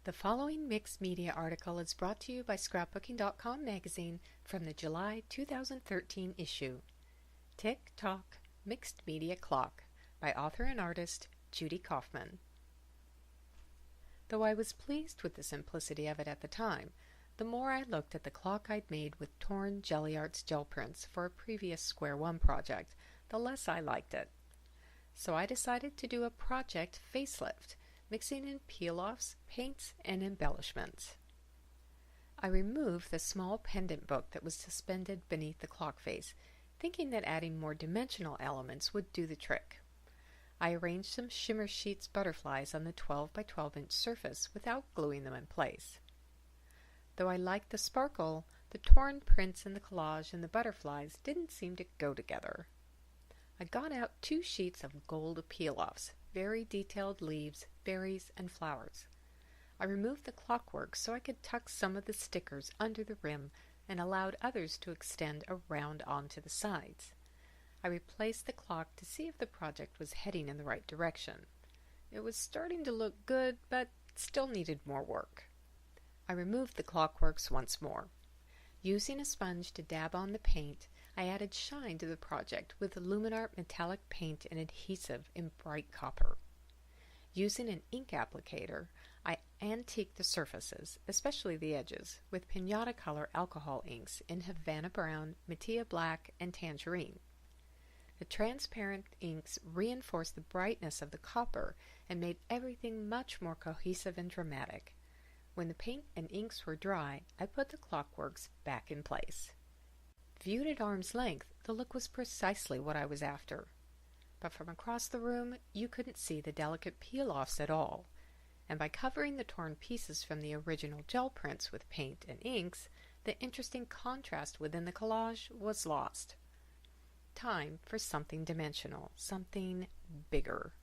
The following mixed media article is brought to you by Scrapbooking.com magazine from the July 2013 issue. Tick Tock Mixed Media Clock by author and artist Judy Kaufman. Though I was pleased with the simplicity of it at the time, the more I looked at the clock I'd made with torn Jelly Arts gel prints for a previous Square One project, the less I liked it. So I decided to do a project facelift, mixing in peel-offs, paints, and embellishments. I removed the small pendant book that was suspended beneath the clock face, thinking that adding more dimensional elements would do the trick. I arranged some Shimmer Sheets butterflies on the 12 by 12 inch surface without gluing them in place. Though I liked the sparkle, the torn prints in the collage and the butterflies didn't seem to go together. I got out 2 sheets of gold peel-offs, very detailed leaves, berries, and flowers. I removed the clockwork so I could tuck some of the stickers under the rim and allowed others to extend around onto the sides. I replaced the clock to see if the project was heading in the right direction. It was starting to look good, but still needed more work. I removed the clockworks once more. Using a sponge to dab on the paint, I added shine to the project with Luminart metallic paint and adhesive in bright copper. Using an ink applicator, I antiqued the surfaces, especially the edges, with Pinata Color alcohol inks in Havana Brown, Mattia Black, and Tangerine. The transparent inks reinforced the brightness of the copper and made everything much more cohesive and dramatic. When the paint and inks were dry, I put the clockworks back in place. Viewed at arm's length, the look was precisely what I was after. But from across the room, you couldn't see the delicate peel-offs at all, and by covering the torn pieces from the original gel prints with paint and inks, the interesting contrast within the collage was lost. Time for something dimensional, something bigger.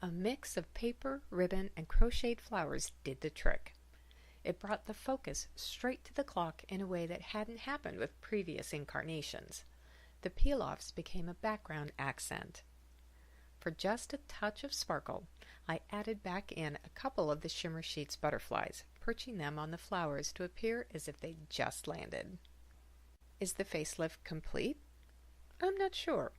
A mix of paper, ribbon, and crocheted flowers did the trick. It brought the focus straight to the clock in a way that hadn't happened with previous incarnations. The peel-offs became a background accent. For just a touch of sparkle, I added back in a couple of the Shimmer Sheets butterflies, perching them on the flowers to appear as if they'd just landed. Is the facelift complete? I'm not sure.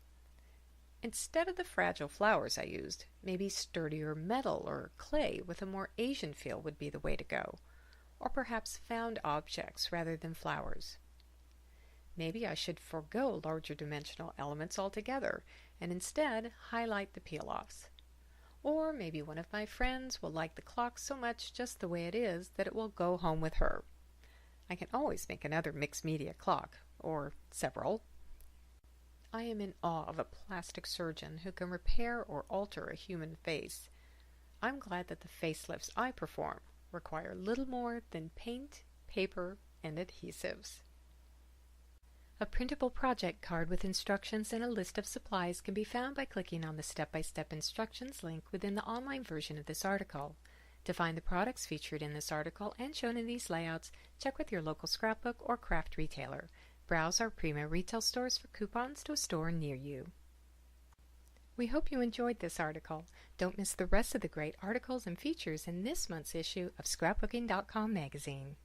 Instead of the fragile flowers I used, maybe sturdier metal or clay with a more Asian feel would be the way to go. Or perhaps found objects rather than flowers. Maybe I should forego larger dimensional elements altogether and instead highlight the peel-offs. Or maybe one of my friends will like the clock so much just the way it is that it will go home with her. I can always make another mixed media clock, or several. I am in awe of a plastic surgeon who can repair or alter a human face. I'm glad that the facelifts I perform require little more than paint, paper, and adhesives. A printable project card with instructions and a list of supplies can be found by clicking on the step-by-step instructions link within the online version of this article. To find the products featured in this article and shown in these layouts, check with your local scrapbook or craft retailer. Browse our Prima retail stores for coupons to a store near you. We hope you enjoyed this article. Don't miss the rest of the great articles and features in this month's issue of Scrapbooking.com magazine.